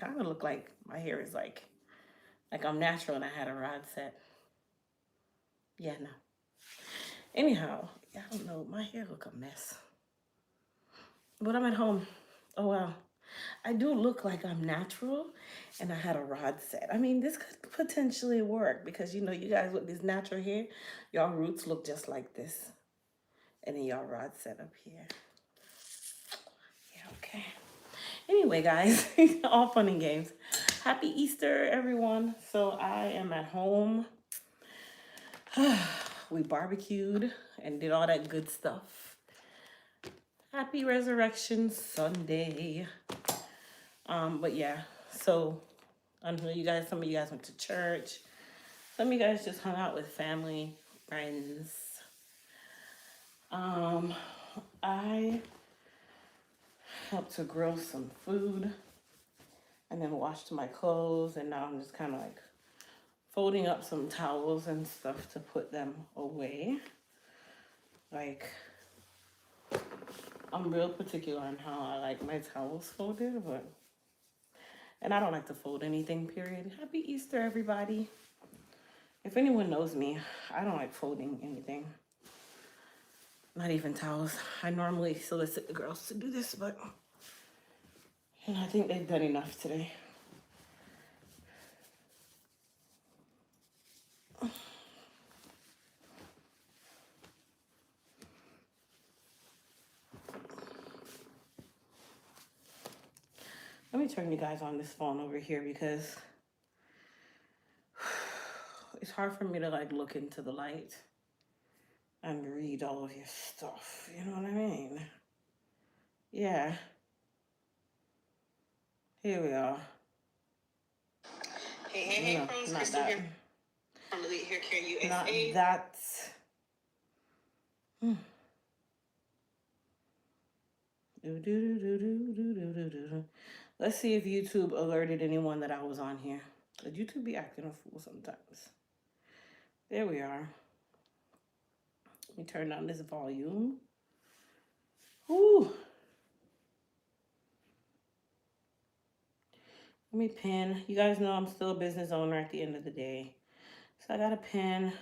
kind of look like my hair is like I'm natural and I had a rod set. Yeah, no. Anyhow, I don't know. My hair look a mess. But I'm at home. Oh, wow. I do look like I'm natural and I had a rod set. I mean, this could potentially work because, you know, you guys with this natural hair, y'all roots look just like this. And then y'all rod set up here. Yeah, okay. Anyway, guys, all fun and games. Happy Easter, everyone. So I am at home. We barbecued and did all that good stuff. Happy Resurrection Sunday. But yeah, so I know you guys, some of you guys went to church. Some of you guys just hung out with family, friends. I helped to grill some food and then washed my clothes, and now I'm just kind of like folding up some towels and stuff to put them away. Like, I'm real particular on how I like my towels folded, and I don't like to fold anything, period. Happy Easter, everybody. If anyone knows me, I don't like folding anything. Not even towels. I normally solicit the girls to do this, but I think they've done enough today. Let me turn you guys on this phone over here because it's hard for me to like look into the light and read all of your stuff. You know what I mean? Yeah. Here we are. Hey, pros, Crystal here from Elite Hair Care USA. Not that. Let's see if YouTube alerted anyone that I was on here. YouTube be acting a fool sometimes. There we are. Let me turn down this volume. Ooh. Let me pin. You guys know I'm still a business owner at the end of the day. So I got to pin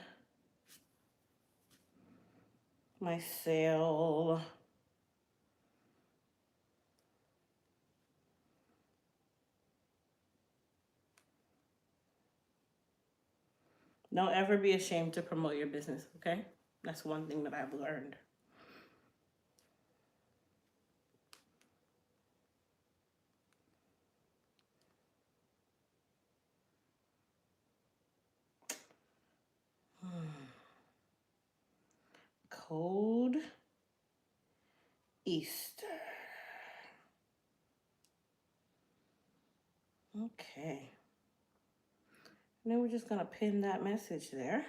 my sale. Don't ever be ashamed to promote your business, okay? That's one thing that I've learned. Code Easter. Okay. And then we're just going to pin that message there.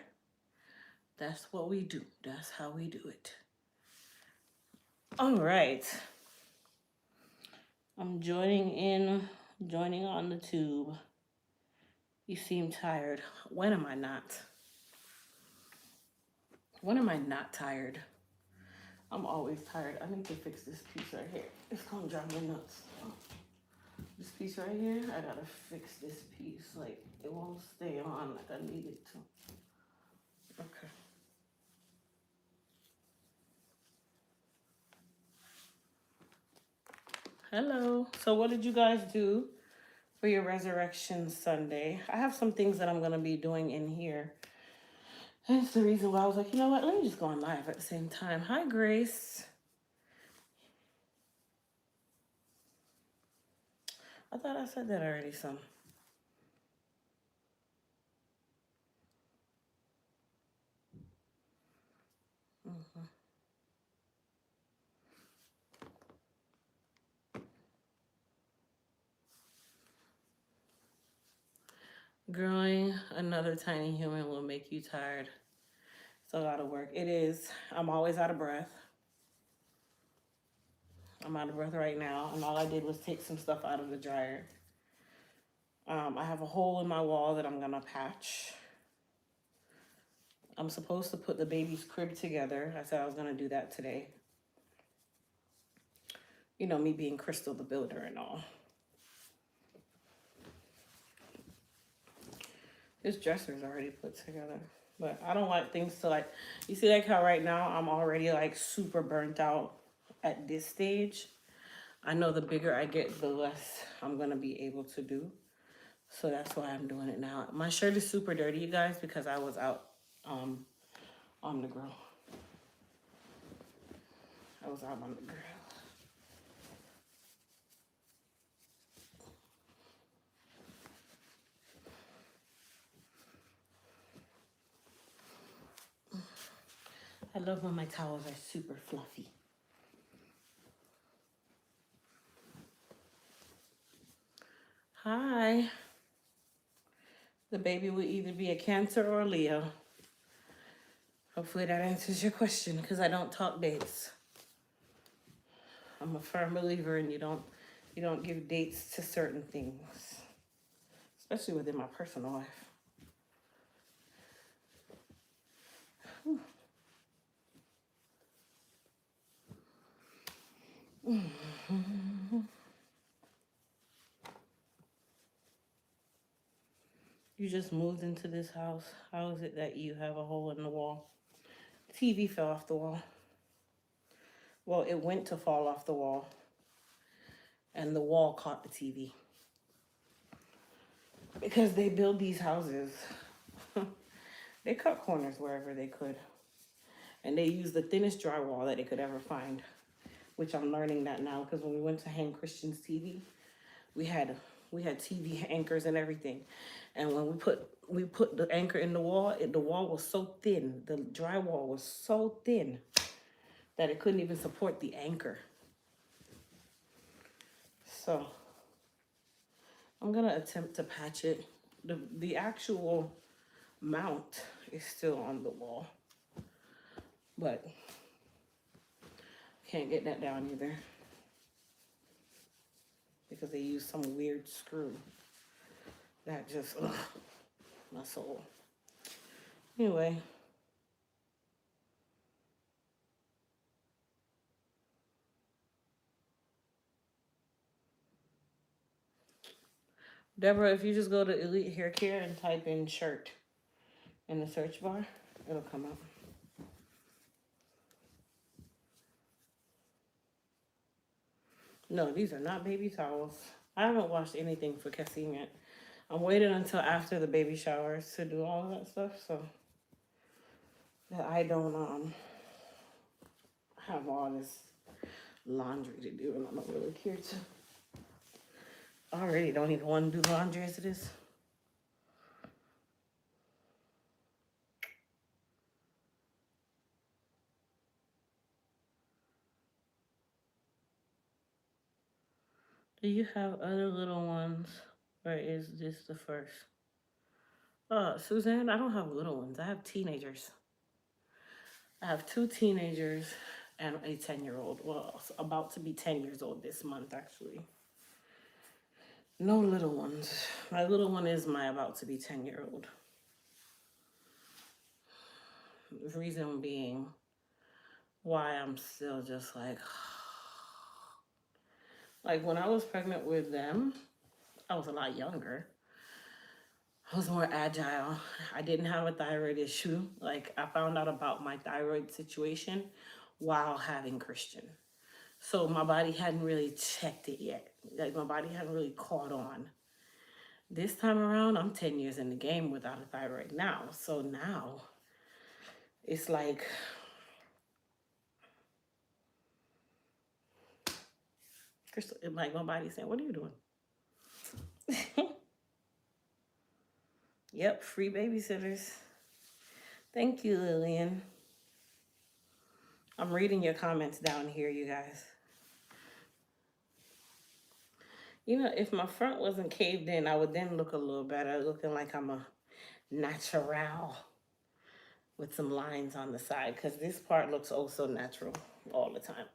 That's what we do. That's how we do it. All right. I'm joining on the tube. You seem tired. When am I not? When am I not tired? I'm always tired. I need to fix this piece right here. It's gonna drive me nuts. This piece right here, I gotta fix this piece. Like, it won't stay on like I need it to. Okay. Hello. So what did you guys do for your Resurrection Sunday? I have some things that I'm gonna be doing in here. That's the reason why I was like, you know what? Let me just go on live at the same time. Hi, Grace. I thought I said that already, some. Growing another tiny human will make you tired. It's a lot of work. It is. I'm always out of breath. I'm out of breath right now, and all I did was take some stuff out of the dryer. I have a hole in my wall that I'm gonna patch. I'm supposed to put the baby's crib together. I said I was gonna do that today. You know, me being Crystal the builder and all. This dresser's already put together. But I don't want things to like, you see like how right now I'm already like super burnt out at this stage. I know the bigger I get, the less I'm gonna be able to do. So that's why I'm doing it now. My shirt is super dirty, you guys, because I was out um on the grill. I was out on the grill. I love when my towels are super fluffy. Hi. The baby will either be a Cancer or a Leo. Hopefully that answers your question, because I don't talk dates. I'm a firm believer in you don't give dates to certain things, especially within my personal life. You just moved into this house. How is it that you have a hole in the wall? TV fell off the wall. Well, it went to fall off the wall, and the wall caught the TV. Because they build these houses, they cut corners wherever they could. And they use the thinnest drywall that they could ever find, which I'm learning that now, because when we went to hang Christian's TV, we had TV anchors and everything. And when we put the anchor in the wall, the wall was so thin, the drywall was so thin that it couldn't even support the anchor. So I'm gonna attempt to patch it. The actual mount is still on the wall, but can't get that down either because they use some weird screw that just, ugh, my soul. Anyway. Deborah, if you just go to Elite Hair Care and type in shirt in the search bar, it'll come up. No, these are not baby towels. I haven't washed anything for Cassim yet. I'm waiting until after the baby showers to do all of that stuff, so that I don't have all this laundry to do, and I don't really care to. I already don't even want to do laundry as it is. Do you have other little ones, or is this the first? Suzanne, I don't have little ones. I have teenagers. I have 2 teenagers and a 10-year-old. Well, about to be 10 years old this month, actually. No little ones. My little one is my about to be 10-year-old. The reason being why I'm still just like when I was pregnant with them, I was a lot younger. I was more agile. I didn't have a thyroid issue. Like, I found out about my thyroid situation while having Christian. So my body hadn't really checked it yet. Like, my body hadn't really caught on. This time around, I'm 10 years in the game without a thyroid now. So now it's like, Crystal, like my body's saying, what are you doing? Yep, free babysitters. Thank you, Lillian. I'm reading your comments down here, you guys. You know, if my front wasn't caved in, I would then look a little better, looking like I'm a natural with some lines on the side, because this part looks oh so natural all the time.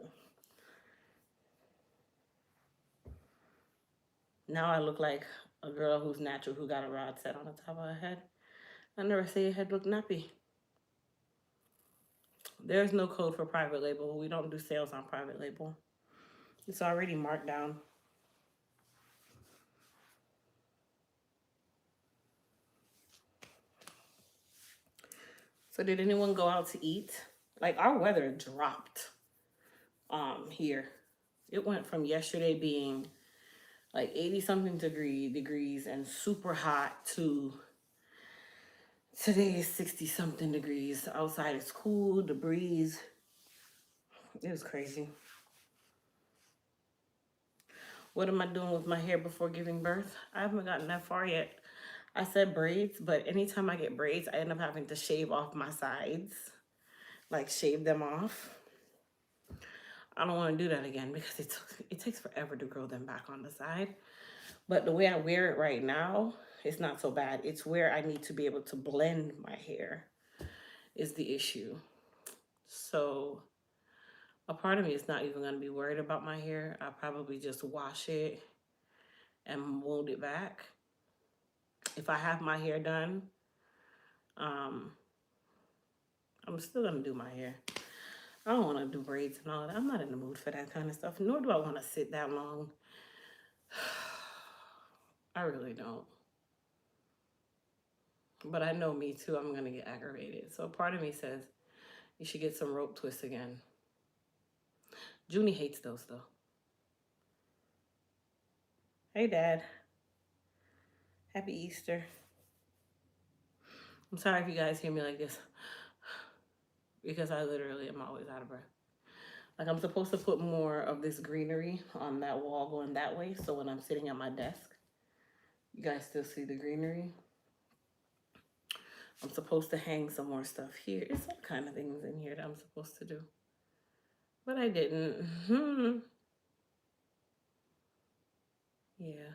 Now I look like a girl who's natural, who got a rod set on the top of her head. I never say your head look nappy. There's no code for private label. We don't do sales on private label. It's already marked down. So did anyone go out to eat? Like our weather dropped here. It went from yesterday being like 80 something degrees and super hot to today is 60 something degrees. Outside it's cool, the breeze. It was crazy. What am I doing with my hair before giving birth? I haven't gotten that far yet. I said braids, but anytime I get braids, I end up having to shave off my sides. Like shave them off. I don't want to do that again because it takes forever to grow them back on the side. But the way I wear it right now, it's not so bad. It's where I need to be able to blend my hair is the issue. So a part of me is not even going to be worried about my hair. I'll probably just wash it and mold it back. If I have my hair done, I'm still going to do my hair. I don't want to do braids and all that. I'm not in the mood for that kind of stuff, nor do I want to sit that long. I really don't. But I know me too, I'm going to get aggravated. So part of me says, you should get some rope twists again. Junie hates those though. Hey, Dad. Happy Easter. I'm sorry if you guys hear me like this, because I literally am always out of breath. Like I'm supposed to put more of this greenery on that wall going that way, so when I'm sitting at my desk, you guys still see the greenery. I'm supposed to hang some more stuff here. It's all kind of things in here that I'm supposed to do, but I didn't. Yeah.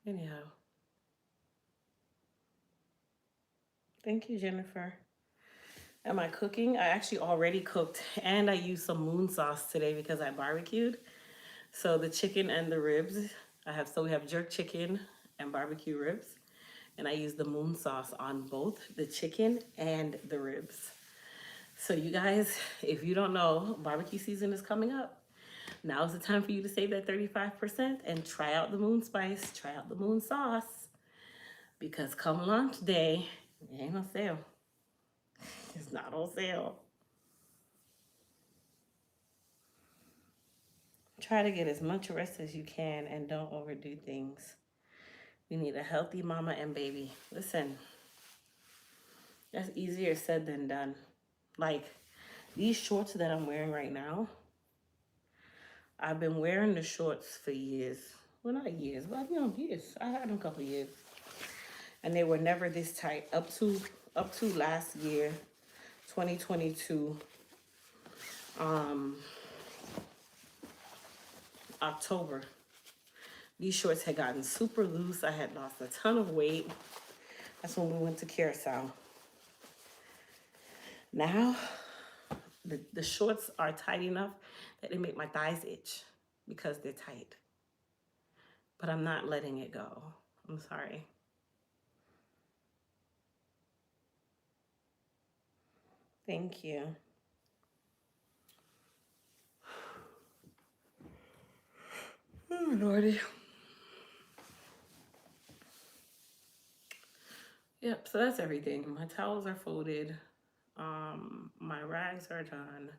Anyhow. Thank you, Jennifer. Am I cooking? I actually already cooked, and I used some moon sauce today because I barbecued. So the chicken and the ribs, we have jerk chicken and barbecue ribs, and I use the moon sauce on both the chicken and the ribs. So you guys, if you don't know, barbecue season is coming up. Now's the time for you to save that 35% and try out the moon spice, try out the moon sauce, because come launch day, it ain't on sale. It's not on sale. Try to get as much rest as you can and don't overdo things. We need a healthy mama and baby. Listen, that's easier said than done. Like these shorts that I'm wearing right now, I've been wearing the shorts for years. Well, not years, but years. I had them a couple of years. And they were never this tight up to last year, 2022. October. These shorts had gotten super loose. I had lost a ton of weight. That's when we went to Curacao. Now, the shorts are tight enough that they make my thighs itch because they're tight. But I'm not letting it go. I'm sorry. Thank you. Oh, Lordy. Yep, so that's everything. My towels are folded. My rags are done.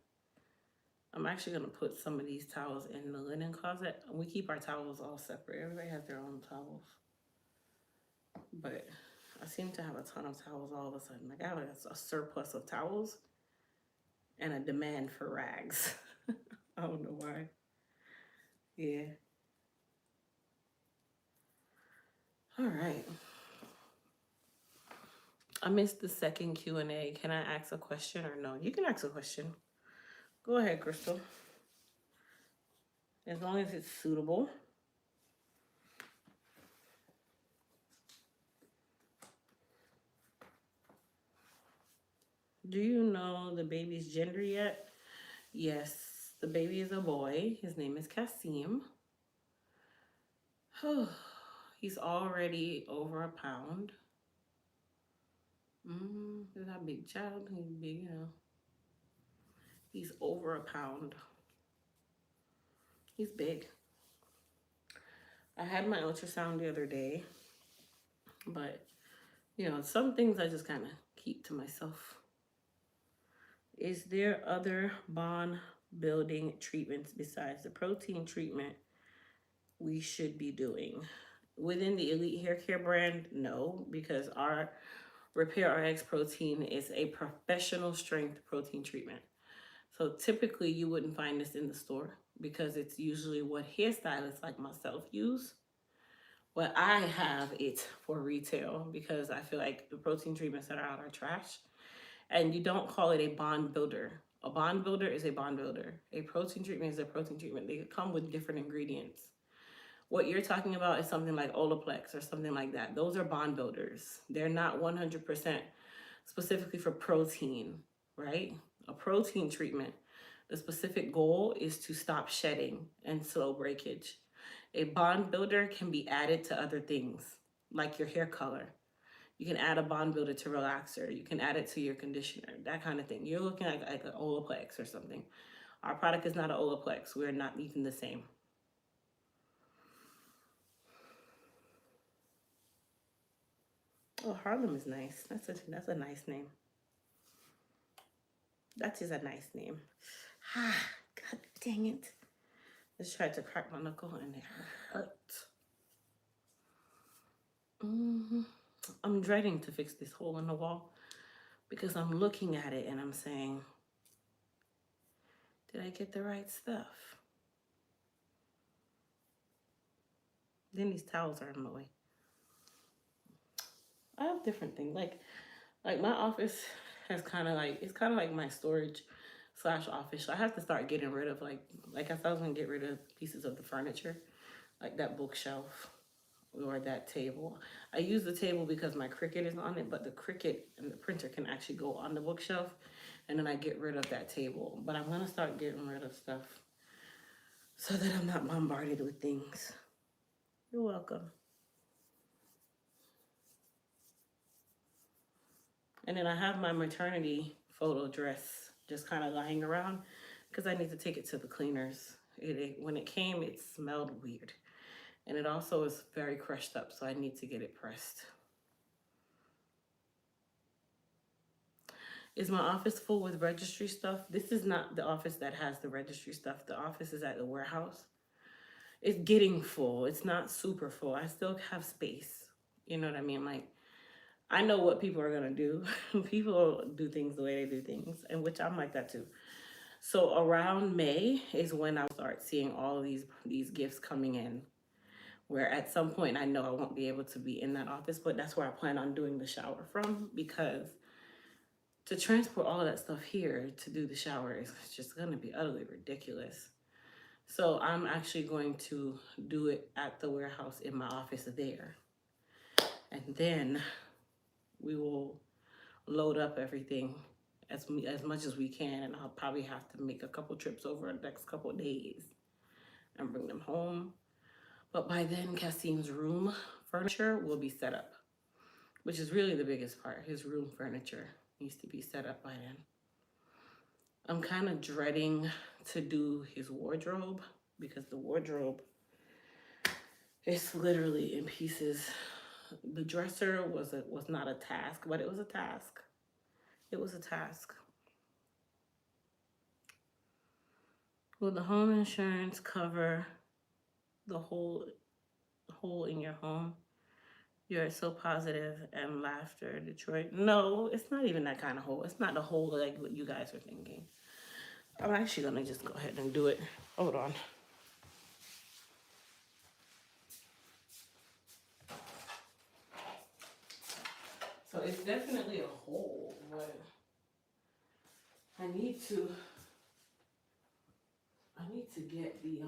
I'm actually gonna put some of these towels in the linen closet. We keep our towels all separate. Everybody has their own towels. But I seem to have a ton of towels all of a sudden. Like I have a surplus of towels and a demand for rags. I don't know why. Yeah. All right. I missed the second Q&A. Can I ask a question or no? You can ask a question. Go ahead, Crystal. As long as it's suitable. Do you know the baby's gender yet? Yes, the baby is a boy. His name is Kasim. He's already over a pound. He's a big child. He's big, you know. He's over a pound. He's big. I had my ultrasound the other day. But, you know, some things I just kind of keep to myself. Is there other bond building treatments besides the protein treatment we should be doing? Within the Elite Hair Care brand, no, because our Repair RX protein is a professional strength protein treatment. So typically you wouldn't find this in the store because it's usually what hairstylists like myself use. But I have it for retail because I feel like the protein treatments that are out are trash. And you don't call it a bond builder. A bond builder is a bond builder. A protein treatment is a protein treatment. They come with different ingredients. What you're talking about is something like Olaplex or something like that. Those are bond builders. They're not 100% specifically for protein, right? A protein treatment, the specific goal is to stop shedding and slow breakage. A bond builder can be added to other things, like your hair color. You can add a bond builder to relaxer. You can add it to your conditioner, that kind of thing. You're looking at like an Olaplex or something. Our product is not an Olaplex. We're not even the same. Oh, Harlem is nice. That's a nice name. That is a nice name. Ah, God dang it. Just tried to crack my knuckle and it hurt. I'm dreading to fix this hole in the wall because I'm looking at it and I'm saying, did I get the right stuff? Then these towels are in my way. I have different things. Like my office has it's kind of like my storage / office. So I have to start getting rid of like I said I was gonna get rid of pieces of the furniture, like that bookshelf or that table. I use the table because my Cricut is on it, but the Cricut and the printer can actually go on the bookshelf, and then I get rid of that table. But I'm gonna start getting rid of stuff so that I'm not bombarded with things. You're welcome. And then I have my maternity photo dress just kind of lying around because I need to take it to the cleaners. When it came, it smelled weird. And it also is very crushed up, so I need to get it pressed. Is my office full with registry stuff? This is not the office that has the registry stuff. The office is at the warehouse. It's getting full. It's not super full. I still have space. You know what I mean? Like, I know what people are gonna do. People do things the way they do things, and which I'm like that too. So around May is when I'll start seeing all of these gifts coming in. Where at some point I know I won't be able to be in that office, but that's where I plan on doing the shower from, because to transport all of that stuff here to do the shower is just gonna be utterly ridiculous. So I'm actually going to do it at the warehouse in my office there. And then we will load up everything as much as we can, and I'll probably have to make a couple trips over the next couple of days and bring them home. But by then, Kasim's room furniture will be set up, which is really the biggest part. His room furniture needs to be set up by then. I'm kind of dreading to do his wardrobe because the wardrobe is literally in pieces. The dresser was not a task, but it was a task. It was a task. Will the home insurance cover the hole in your home? You're so positive and laughter, Detroit. No, it's not even that kind of hole. It's not the hole like what you guys are thinking. I'm actually gonna just go ahead and do it. Hold on. So it's definitely a hole, but I need to get the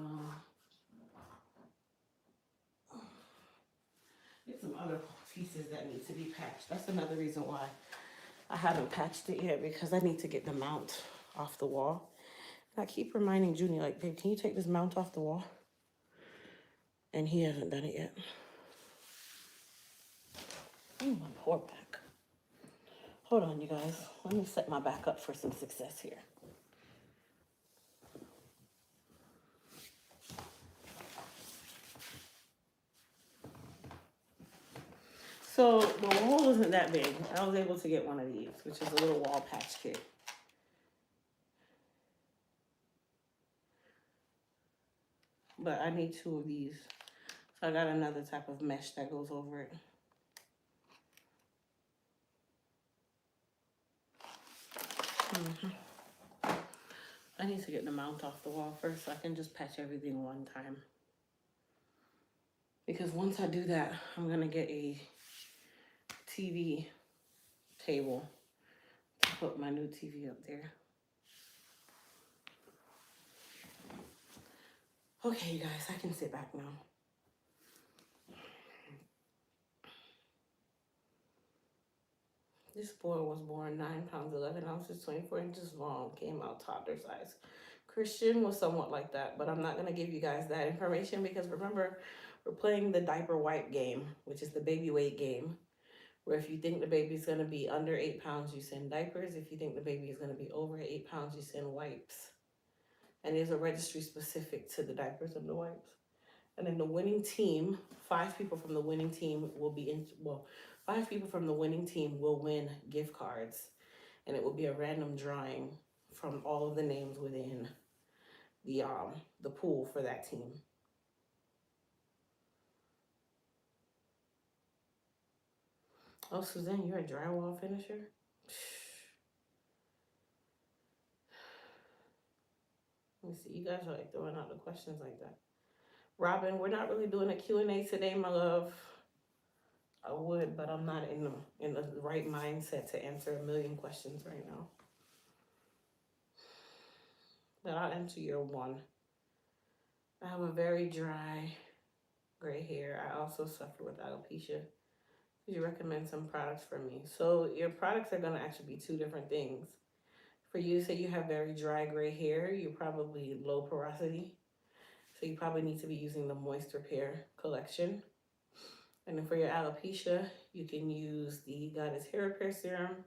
get some other pieces that need to be patched. That's another reason why I haven't patched it yet, because I need to get the mount off the wall. And I keep reminding Junior, like, babe, can you take this mount off the wall? And he hasn't done it yet. Oh, my poor back. Hold on, you guys. Let me set my back up for some success here. So the wall isn't that big. I was able to get one of these, which is a little wall patch kit. But I need 2 of these. So I got another type of mesh that goes over it. I need to get the mount off the wall first so I can just patch everything one time. Because once I do that, I'm gonna get a TV table to put my new TV up there. Okay, you guys, I can sit back now. This boy was born 9 pounds, 11 ounces, 24 inches long, came out toddler size. Christian was somewhat like that, but I'm not gonna give you guys that information because remember, we're playing the diaper wipe game, which is the baby weight game, where if you think the baby's gonna be under 8 pounds, you send diapers. If you think the baby is gonna be over 8 pounds, you send wipes. And there's a registry specific to the diapers and the wipes. And then the winning team, 5 people from the winning team will be in, well, 5 people from the winning team will win gift cards. And it will be a random drawing from all of the names within the pool for that team. Oh, Suzanne, you're a drywall finisher? Let me see, you guys are like throwing out the questions like that. Robin, we're not really doing a Q&A today, my love. I would, but I'm not in the right mindset to answer a million questions right now. But I'll answer your one. I have a very dry gray hair. I also suffer with alopecia. Could you recommend some products for me? So your products are going to actually be 2 different things. For you to say you have very dry gray hair, you're probably low porosity. So you probably need to be using the Moist Repair collection. And then for your alopecia, you can use the Goddess Hair Repair Serum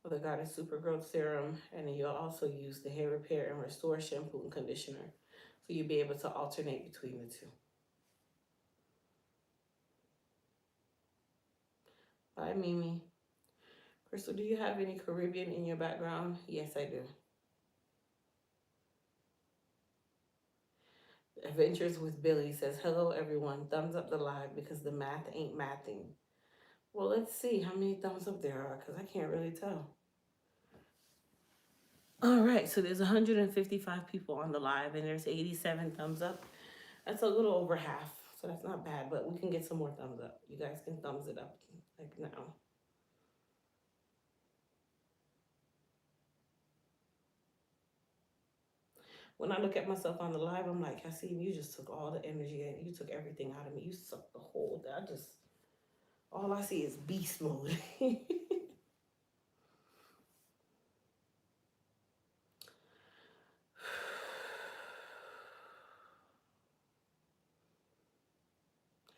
or the Goddess Super Growth Serum. And then you'll also use the Hair Repair and Restore shampoo and conditioner. So you'll be able to alternate between the 2. Bye, Mimi. Crystal, do you have any Caribbean in your background? Yes, I do. Adventures with Billy says, hello, everyone. Thumbs up the live because the math ain't mathing. Well, let's see how many thumbs up there are because I can't really tell. All right, so there's 155 people on the live and there's 87 thumbs up. That's a little over half, so that's not bad, but we can get some more thumbs up. You guys can thumbs it up like now. When I look at myself on the live, I'm like, Hassim, you just took all the energy and you took everything out of me. You sucked the whole thing. All I see is beast mode. Hey,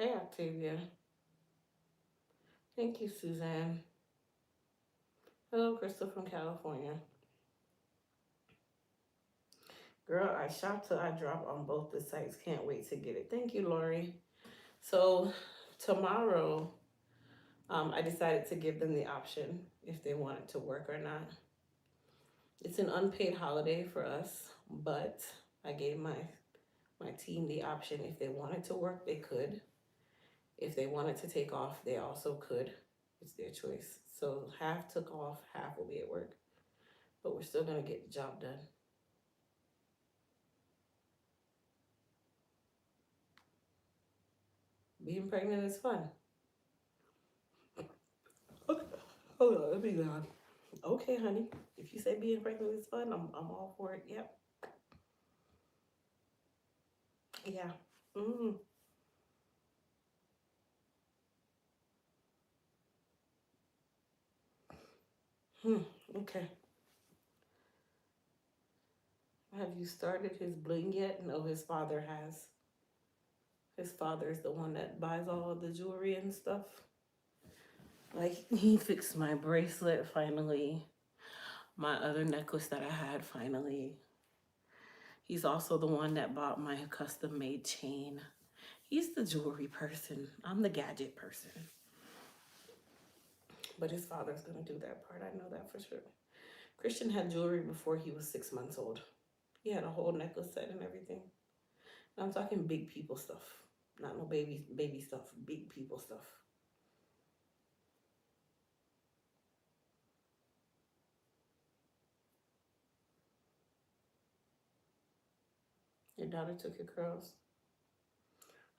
Octavia. Thank you, Suzanne. Hello, Crystal from California. Girl, I shop till I drop on both the sites. Can't wait to get it. Thank you, Lori. So tomorrow, I decided to give them the option if they wanted to work or not. It's an unpaid holiday for us, but I gave my team the option. If they wanted to work, they could. If they wanted to take off, they also could. It's their choice. So half took off, half will be at work. But we're still gonna get the job done. Being pregnant is fun. Okay. Hold on, let me go on. Okay, honey. If you say being pregnant is fun, I'm all for it. Yep. Yeah. Mm-hmm. Okay. Have you started his bling yet? No, his father has. His father is the one that buys all of the jewelry and stuff. Like, he fixed my bracelet finally. My other necklace that I had finally. He's also the one that bought my custom-made chain. He's the jewelry person. I'm the gadget person. But his father's gonna do that part. I know that for sure. Christian had jewelry before he was 6 months old. He had a whole necklace set and everything. And I'm talking big people stuff, not no baby stuff. Big people stuff. Your daughter took your curls.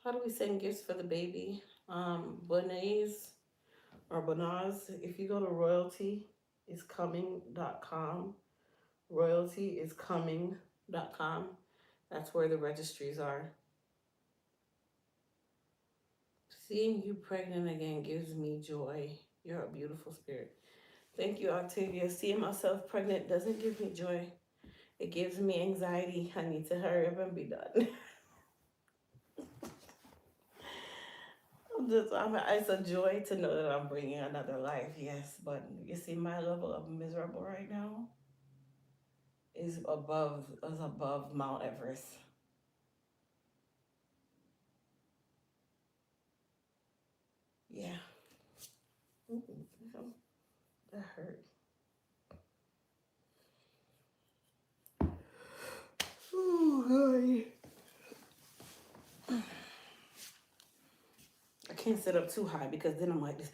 How do we send gifts for the baby? Bonaz or Bonaz. If you go to royaltyiscoming.com, royaltyiscoming.com. That's where the registries are. Seeing you pregnant again gives me joy. You're a beautiful spirit. Thank you, Octavia. Seeing myself pregnant doesn't give me joy. It gives me anxiety. I need to hurry up and be done. It's a joy to know that I'm bringing another life, yes. But you see, my level of miserable right now is above Mount Everest. Yeah. Ooh, that hurt. Ooh, I can't sit up too high because then I'm like this.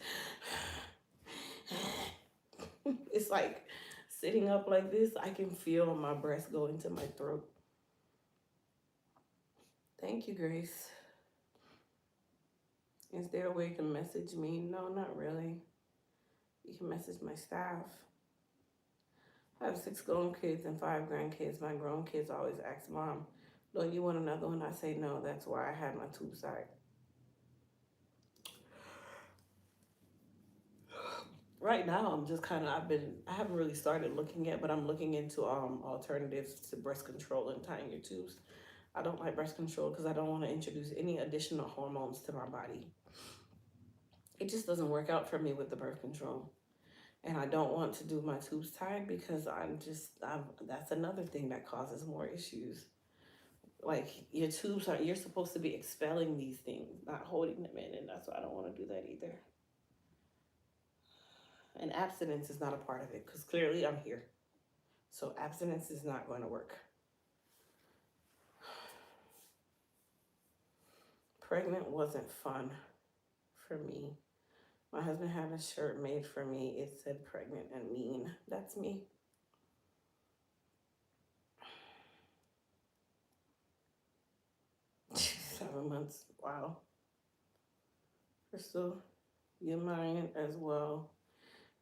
It's like sitting up like this, I can feel my breath go into my throat. Thank you, Grace. Is there a way to message me? No, not really. You can message my staff. I have 6 grown kids and 5 grandkids. My grown kids always ask Mom, don't you want another one? I say no. That's why I had my tube side. Right now, I'm just kind of, I haven't really started looking yet, but I'm looking into alternatives to breast control and tying your tubes. I don't like breast control because I don't want to introduce any additional hormones to my body. It just doesn't work out for me with the birth control. And I don't want to do my tubes tied because that's another thing that causes more issues. Like your tubes you're supposed to be expelling these things, not holding them in. And that's why I don't want to do that either. And abstinence is not a part of it because clearly I'm here. So abstinence is not going to work. Pregnant wasn't fun for me. My husband had a shirt made for me. It said pregnant and mean. That's me. Seven months. Wow. Crystal, you mine as well.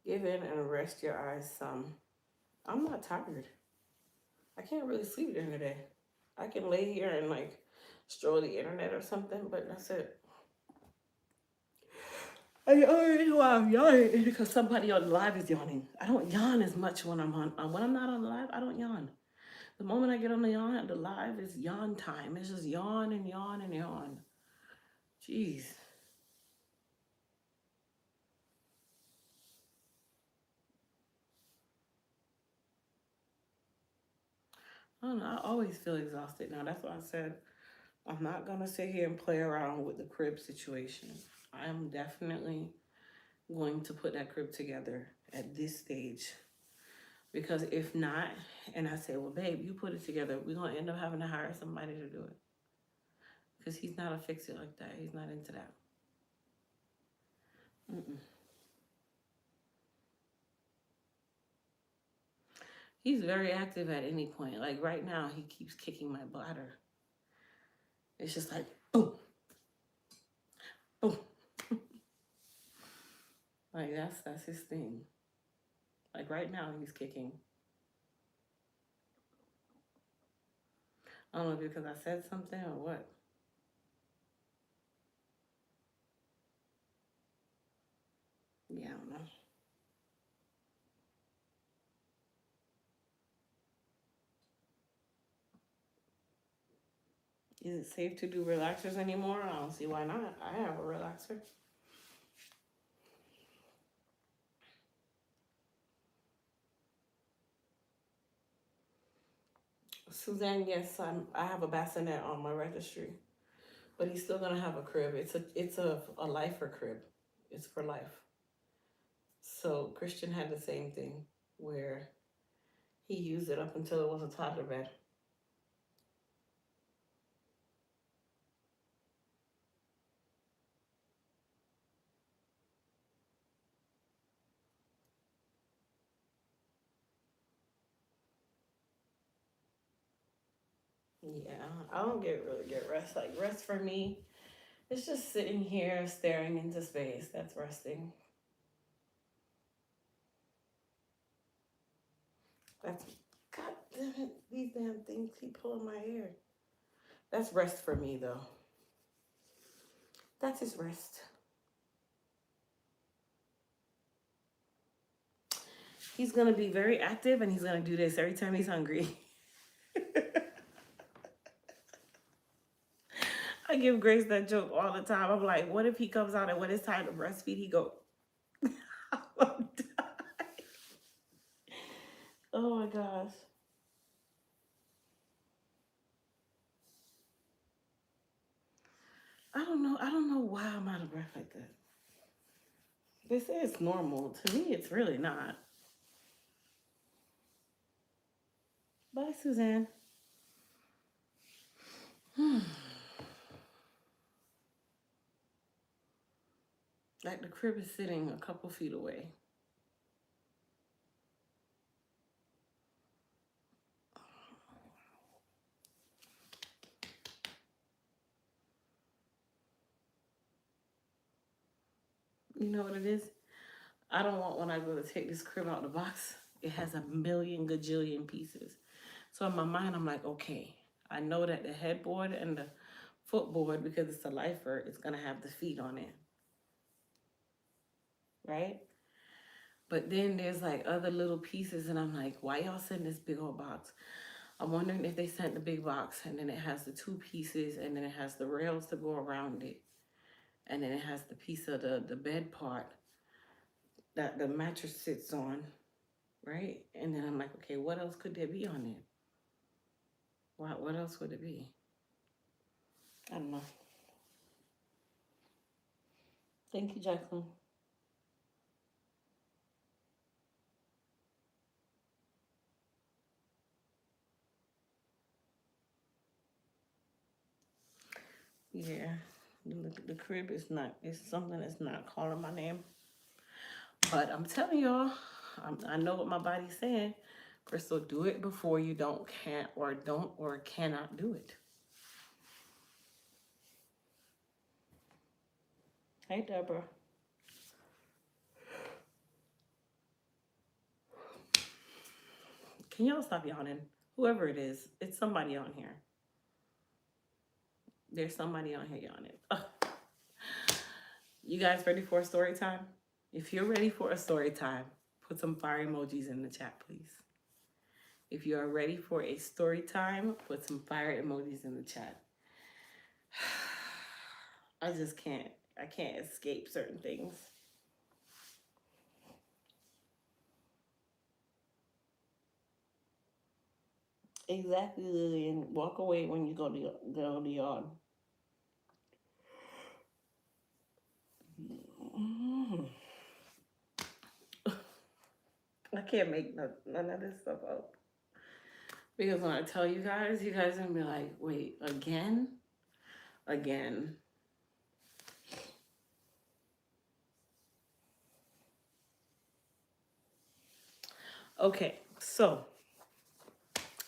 Give in and rest your eyes some. I'm not tired. I can't really sleep during the day. I can lay here and like stroll the internet or something, but that's it. I already know I'm yawning because somebody on the live is yawning. I don't yawn as much when I'm when I'm not on the live. I don't yawn. The moment I get on the live is yawn time. It's just yawn and yawn and yawn. Jeez. I don't know. I always feel exhausted now. That's why I said I'm not gonna sit here and play around with the crib situation. I am definitely going to put that crib together at this stage. Because if not, and I say, well, babe, you put it together, we're gonna end up having to hire somebody to do it. Because he's not a fix it like that. He's not into that. Mm-mm. He's very active at any point. Like right now, he keeps kicking my bladder. It's just like boom, boom. Like that's his thing. Like right now, he's kicking. I don't know because I said something or what. Yeah, I don't know. Is it safe to do relaxers anymore? I don't see why not. I have a relaxer. Suzanne, yes, I have a bassinet on my registry, but he's still gonna have a crib. It's a lifer crib. It's for life. So Christian had the same thing where he used it up until it was a toddler bed. Yeah, I don't really get rest. Like rest for me, it's just sitting here staring into space. That's resting. That's God damn it. These damn things keep pulling my hair. That's rest for me though. That's his rest. He's gonna be very active and he's gonna do this every time he's hungry. I give Grace that joke all the time. I'm like, what if he comes out and when it's time to breastfeed, he go, I will die. Oh my gosh. I don't know why I'm out of breath like that. They say it's normal. To me, it's really not. Bye, Suzanne. Like the crib is sitting a couple feet away. You know what it is? I don't want when I go to take this crib out of the box, it has a million gajillion pieces. So in my mind, I'm like, okay, I know that the headboard and the footboard, because it's a lifer, it's gonna have the feet on it. Right? But then there's like other little pieces, and I'm like, why y'all send this big old box? I'm wondering if they sent the big box and then it has the two pieces and then it has the rails to go around it. And then it has the piece of the bed part that the mattress sits on, right? And then I'm like, okay, what else could there be on it? What else would it be? I don't know. Thank you, Jacqueline. Yeah, the crib is not, it's something that's not calling my name. But I'm telling y'all, I know what my body's saying. Crystal, do it before you can't or cannot do it. Hey, Deborah. Can y'all stop yawning? Whoever it is, it's somebody on here. There's somebody on here yawning. Ugh. You guys ready for a story time? If you're ready for a story time, put some fire emojis in the chat, please. If you are ready for a story time, put some fire emojis in the chat. I just can't. I can't escape certain things. Exactly, Lillian. Walk away when you go to the yard. I can't make none of this stuff up. Because when I tell you guys are gonna be like, wait, again? Again. Okay, so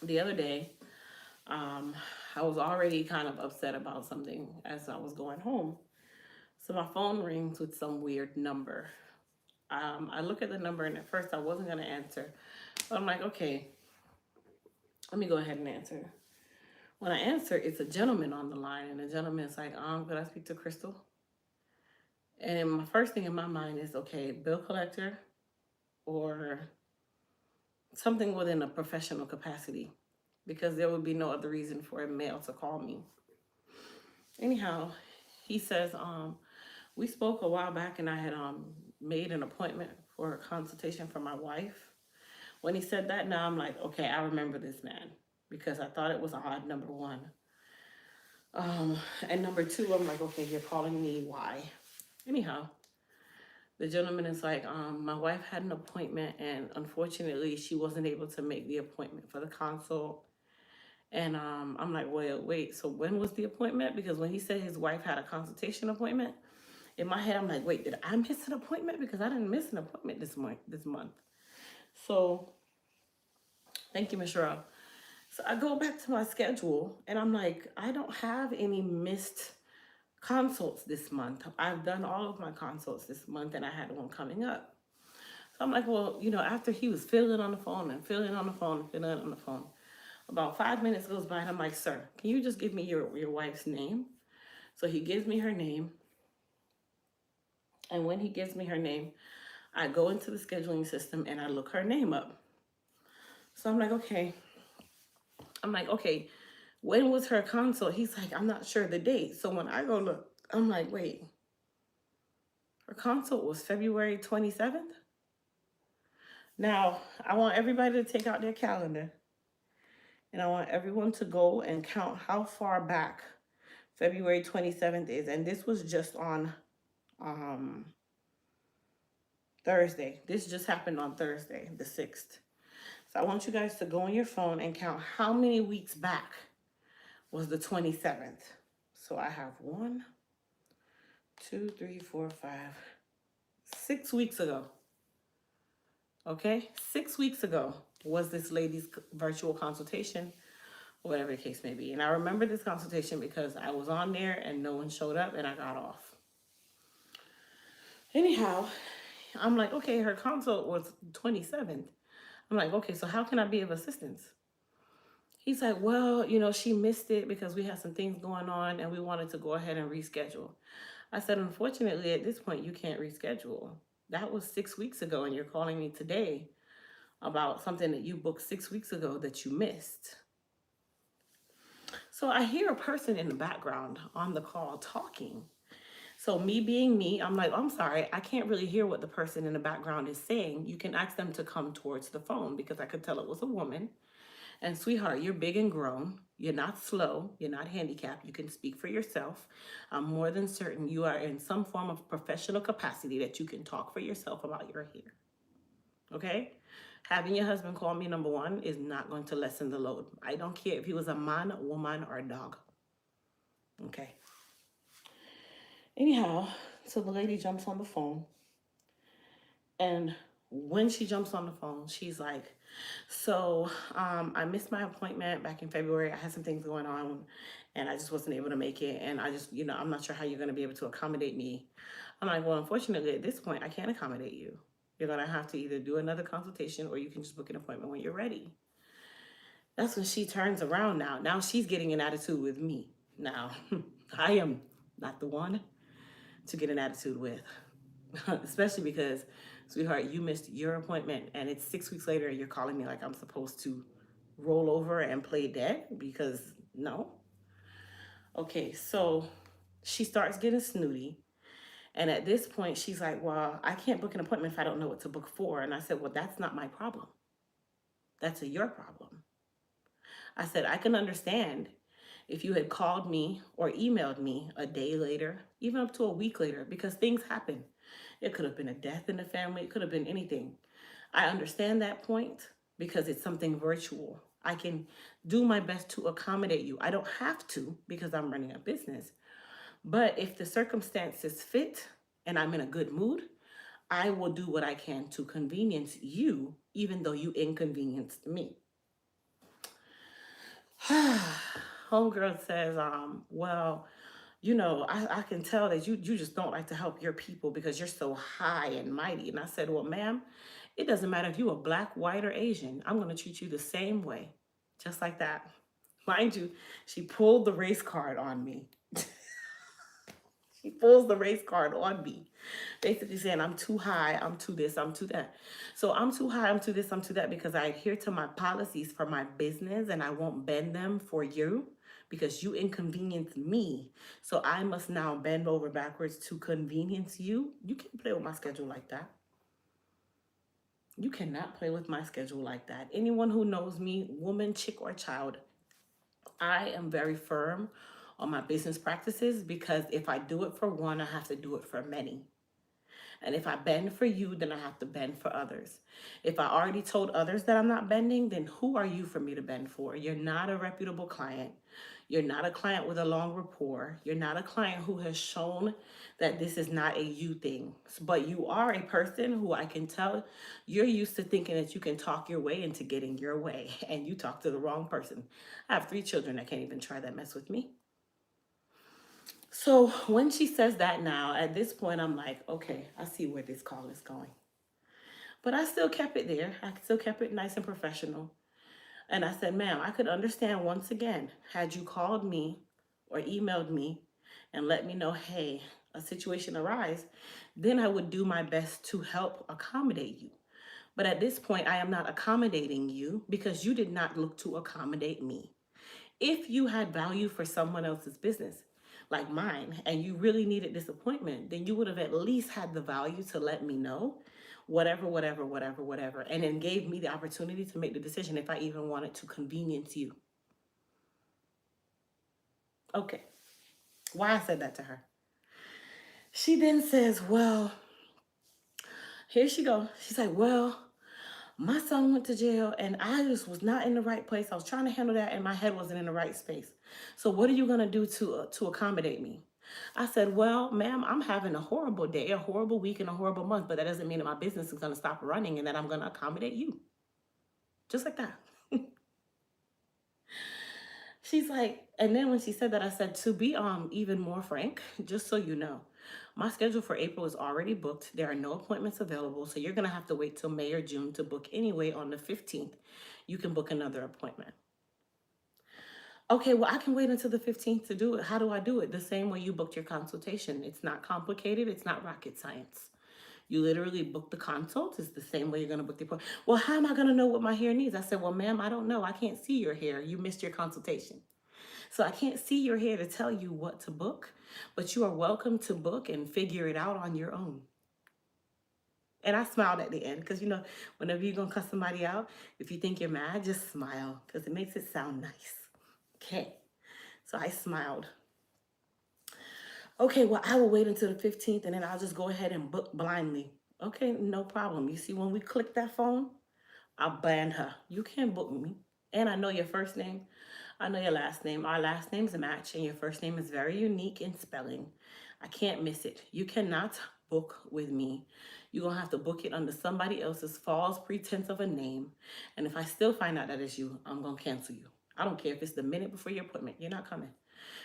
the other day, I was already kind of upset about something as I was going home. So my phone rings with some weird number. I look at the number and at first I wasn't gonna answer. But I'm like, okay, let me go ahead and answer. When I answer, it's a gentleman on the line, and the gentleman's like, could I speak to Crystal? And my first thing in my mind is, okay, bill collector or something within a professional capacity, because there would be no other reason for a male to call me. Anyhow, he says, we spoke a while back and I had made an appointment for a consultation for my wife. When he said that, now I'm like, okay, I remember this man, because I thought it was odd, number one. And number two, I'm like, okay, you're calling me, why? Anyhow, The gentleman is like, my wife had an appointment and unfortunately she wasn't able to make the appointment for the consult. And I'm like, well, wait, so when was the appointment? Because when he said his wife had a consultation appointment, in my head, I'm like, wait, did I miss an appointment? Because I didn't miss an appointment this month. So thank you, Miss Cheryl. So I go back to my schedule and I'm like, I don't have any missed consults this month. I've done all of my consults this month and I had one coming up. So I'm like, well, after he was filling on the phone and filling on the phone and filling on the phone, about 5 minutes goes by and I'm like, sir, can you just give me your wife's name? So he gives me her name. And when he gives me her name, I go into the scheduling system and I look her name up. So I'm like, okay. When was her consult? He's like, I'm not sure the date. So when I go look, I'm like, wait, her consult was February 27th? Now, I want everybody to take out their calendar and I want everyone to go and count how far back February 27th is. And this was just on Thursday. This just happened on Thursday, the 6th. So I want you guys to go on your phone and count how many weeks back was the 27th. So I have 1, 2, 3, 4, 5, 6 weeks ago. Okay, 6 weeks ago was this lady's virtual consultation, or whatever the case may be. And I remember this consultation because I was on there and no one showed up and I got off. Anyhow, I'm like, okay, her consult was 27th. I'm like, okay, so how can I be of assistance? He's like, well, she missed it because we had some things going on and we wanted to go ahead and reschedule. I said, unfortunately, at this point, you can't reschedule. That was 6 weeks ago and you're calling me today about something that you booked 6 weeks ago that you missed. So I hear a person in the background on the call talking. So me being me, I'm like, I'm sorry, I can't really hear what the person in the background is saying. You can ask them to come towards the phone because I could tell it was a woman. And sweetheart, you're big and grown. You're not slow. You're not handicapped. You can speak for yourself. I'm more than certain you are in some form of professional capacity that you can talk for yourself about your hair. Okay? Having your husband call me number one is not going to lessen the load. I don't care if he was a man, a woman, or a dog. Okay? Anyhow, so the lady jumps on the phone. And when she jumps on the phone, she's like, so I missed my appointment back in February. I had some things going on and I just wasn't able to make it. And I just, I'm not sure how you're going to be able to accommodate me. I'm like, well, unfortunately, at this point, I can't accommodate you. You're going to have to either do another consultation or you can just book an appointment when you're ready. That's when she turns around now. Now she's getting an attitude with me. Now, I am not the one to get an attitude with, especially because, sweetheart, you missed your appointment and it's 6 weeks later and you're calling me like I'm supposed to roll over and play dead because no. Okay, so she starts getting snooty. And at this point, she's like, well, I can't book an appointment if I don't know what to book for. And I said, well, that's not my problem. That's your problem. I said, I can understand if you had called me or emailed me a day later, even up to a week later, because things happen. It could have been a death in the family. It could have been anything. I understand that point because it's something virtual. I can do my best to accommodate you. I don't have to because I'm running a business. But if the circumstances fit and I'm in a good mood, I will do what I can to convenience you, even though you inconvenienced me. Homegirl says, well, I can tell that you just don't like to help your people because you're so high and mighty. And I said, well, ma'am, it doesn't matter if you are black, white, or Asian. I'm going to treat you the same way, just like that. Mind you, she pulled the race card on me. She pulls the race card on me, basically saying I'm too high, I'm too this, I'm too that. So I'm too high, I'm too this, I'm too that because I adhere to my policies for my business and I won't bend them for you because you inconvenience me. So I must now bend over backwards to convenience you. You can't play with my schedule like that. You cannot play with my schedule like that. Anyone who knows me, woman, chick, or child, I am very firm on my business practices because if I do it for one, I have to do it for many. And if I bend for you, then I have to bend for others. If I already told others that I'm not bending, then who are you for me to bend for? You're not a reputable client. You're not a client with a long rapport. You're not a client who has shown that this is not a you thing. But you are a person who I can tell you're used to thinking that you can talk your way into getting your way, and you talk to the wrong person. I have 3 children that can't even try that mess with me. So when she says that now, at this point, I'm like, okay, I see where this call is going. But I still kept it there. I still kept it nice and professional. And I said, ma'am, I could understand once again, had you called me or emailed me and let me know, hey, a situation arise, then I would do my best to help accommodate you. But at this point, I am not accommodating you because you did not look to accommodate me. If you had value for someone else's business, like mine, and you really needed this appointment, then you would have at least had the value to let me know, whatever, and then gave me the opportunity to make the decision if I even wanted to convenience you. Okay, why I said that to her. She then says, well, here she go. She's like, well, my son went to jail and I just was not in the right place. I was trying to handle that and my head wasn't in the right space. So what are you going to do to accommodate me? I said, well, ma'am, I'm having a horrible day, a horrible week, and a horrible month, but that doesn't mean that my business is going to stop running and that I'm going to accommodate you. Just like that. She's like, and then when she said that, I said, to be even more frank, just so you know, my schedule for April is already booked. There are no appointments available, so you're gonna have to wait till May or June to book anyway. On the 15th, you can book another appointment. Okay, well, I can wait until the 15th to do it. How do I do it? The same way you booked your consultation. It's not complicated. It's not rocket science. You literally book the consult. It's the same way you're going to book the appointment. Well, how am I going to know what my hair needs? I said, well, ma'am, I don't know. I can't see your hair. You missed your consultation. So I can't see your hair to tell you what to book, but you are welcome to book and figure it out on your own. And I smiled at the end because, whenever you're going to cuss somebody out, if you think you're mad, just smile because it makes it sound nice. Okay. So I smiled. Okay, well, I will wait until the 15th and then I'll just go ahead and book blindly. Okay, no problem. You see, when we click that phone, I'll ban her. You can't book me. And I know your first name. I know your last name. Our last names match, and your first name is very unique in spelling. I can't miss it. You cannot book with me. You're going to have to book it under somebody else's false pretense of a name. And if I still find out that it's you, I'm going to cancel you. I don't care if it's the minute before your appointment. You're not coming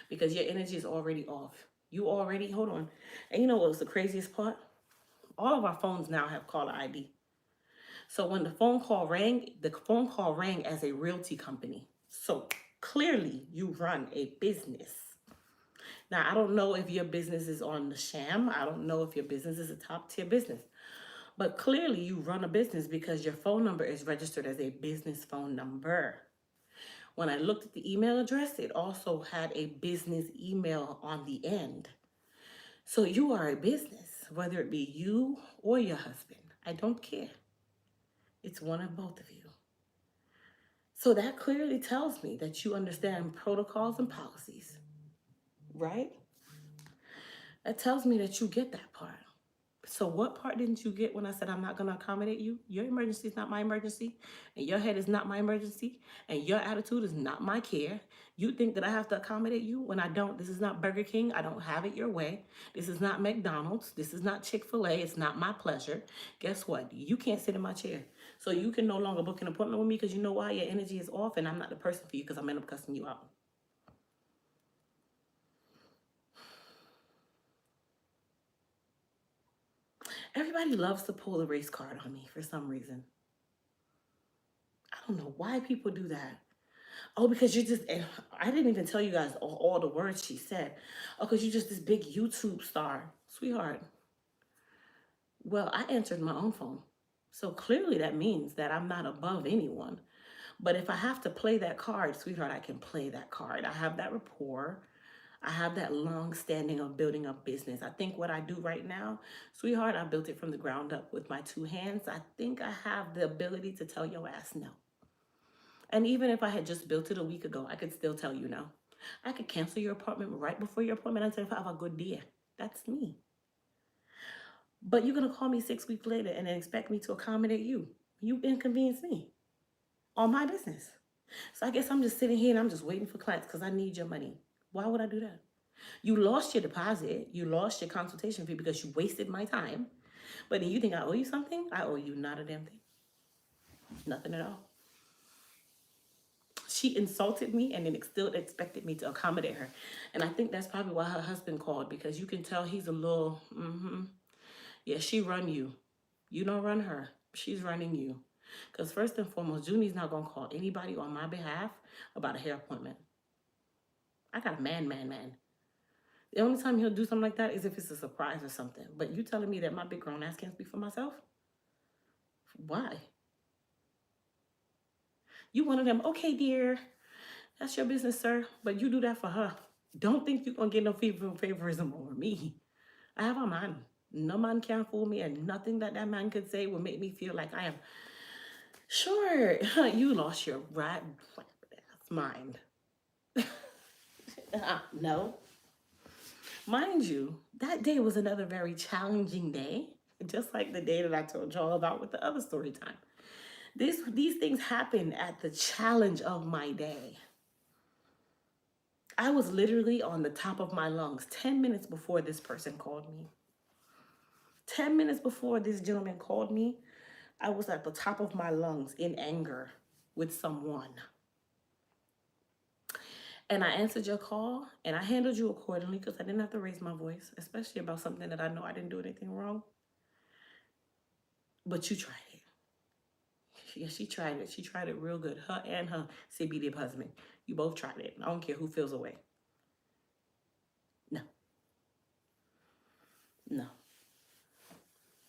because your energy is already off. You already, hold on. And you know what was the craziest part? All of our phones now have caller ID. So when the phone call rang as a realty company. So clearly you run a business. Now, I don't know if your business is on the sham. I don't know if your business is a top tier business. But clearly you run a business because your phone number is registered as a business phone number. When I looked at the email address, it also had a business email on the end. So you are a business, whether it be you or your husband. I don't care. It's one of both of you. So that clearly tells me that you understand protocols and policies, right? That tells me that you get that part. So what part didn't you get when I said I'm not going to accommodate you? Your emergency is not my emergency, and your head is not my emergency, and your attitude is not my care. You think that I have to accommodate you when I don't. This is not Burger King. I don't have it your way. This is not McDonald's. This is not Chick-fil-A. It's not my pleasure. Guess what? You can't sit in my chair. So you can no longer book an appointment with me because you know why? Your energy is off, and I'm not the person for you because I'm end up cussing you out. Everybody loves to pull the race card on me for some reason. I don't know why people do that. Oh, because you're just, I didn't even tell you guys all the words she said. Oh, because you're just this big YouTube star. Sweetheart, well, I answered my own phone. So clearly that means that I'm not above anyone. But if I have to play that card, sweetheart, I can play that card. I have that rapport. I have that long standing of building a business. I think what I do right now, sweetheart, I built it from the ground up with my 2 hands. I think I have the ability to tell your ass no. And even if I had just built it a week ago, I could still tell you no. I could cancel your appointment right before your appointment and say if I have a good day. That's me. But you're going to call me 6 weeks later and then expect me to accommodate you. You inconvenience me on my business. So I guess I'm just sitting here and I'm just waiting for clients because I need your money. Why would I do that? You lost your deposit. You lost your consultation fee because you wasted my time. But then you think I owe you something? I owe you not a damn thing. Nothing at all. She insulted me and then still expected me to accommodate her. And I think that's probably why her husband called, because you can tell he's a little, yeah, she run you. You don't run her. She's running you. Because first and foremost, Junie's not going to call anybody on my behalf about a hair appointment. I got a man. The only time he'll do something like that is if it's a surprise or something. But you telling me that my big grown ass can't speak for myself? Why? You one of them, okay, dear, that's your business, sir. But you do that for her. Don't think you're going to get no favorism over me. I have a man. No man can fool me, and nothing that man could say will make me feel like I am. Sure, you lost your right mind. No. Mind you, that day was another very challenging day, just like the day that I told y'all about with the other story time. These things happen at the challenge of my day. I was literally on the top of my lungs 10 minutes before this person called me. 10 minutes before this gentleman called me, I was at the top of my lungs in anger with someone. And I answered your call and I handled you accordingly because I didn't have to raise my voice, especially about something that I know I didn't do anything wrong. But you tried it. Yeah, she tried it. She tried it real good. Her and her CBD husband. You both tried it. I don't care who feels away. No. No.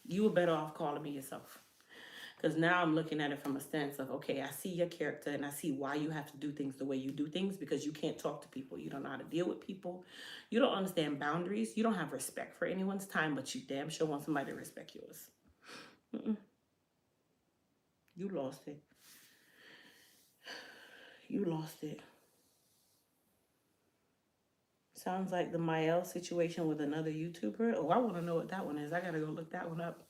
You were better off calling me yourself. Because now I'm looking at it from a stance of, okay, I see your character and I see why you have to do things the way you do things, because you can't talk to people. You don't know how to deal with people. You don't understand boundaries. You don't have respect for anyone's time, but you damn sure want somebody to respect yours. You lost it. You lost it. Sounds like the Mael situation with another YouTuber. Oh, I want to know what that one is. I got to go look that one up.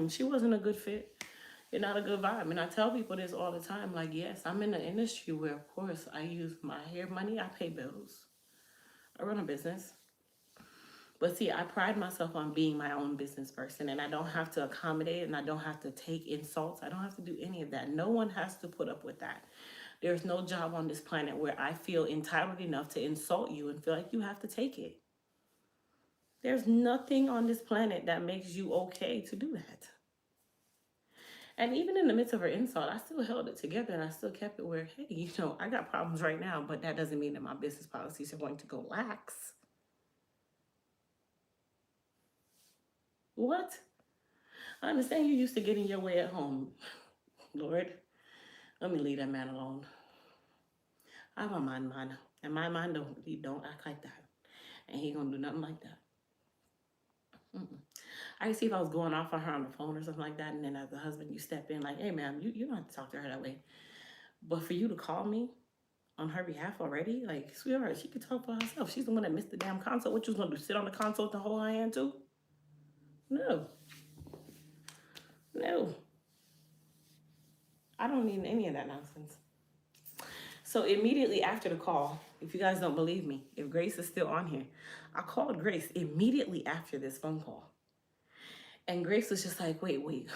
She wasn't a good fit. You're not a good vibe. And I tell people this all the time. Like, yes, I'm in an industry where, of course, I use my hair money. I pay bills. I run a business. But see, I pride myself on being my own business person. And I don't have to accommodate and I don't have to take insults. I don't have to do any of that. No one has to put up with that. There's no job on this planet where I feel entitled enough to insult you and feel like you have to take it. There's nothing on this planet that makes you okay to do that. And even in the midst of her insult, I still held it together and I still kept it where, hey, you know, I got problems right now, but that doesn't mean that my business policies are going to go lax. What? I understand you're used to getting your way at home. Lord, let me leave that man alone. I have a man. And my man don't act like that. And he gonna do nothing like that. I see if I was going off on her on the phone or something like that, and then as a husband, you step in like, hey, ma'am, you don't have to talk to her that way. But for you to call me on her behalf already, like, sweetheart, she could talk for herself. She's the one that missed the damn consult. What you was going to do, sit on the console to hold her hand too? No. I don't need any of that nonsense. So immediately after the call, if you guys don't believe me, if Grace is still on here, I called Grace immediately after this phone call. And Grace was just like, wait.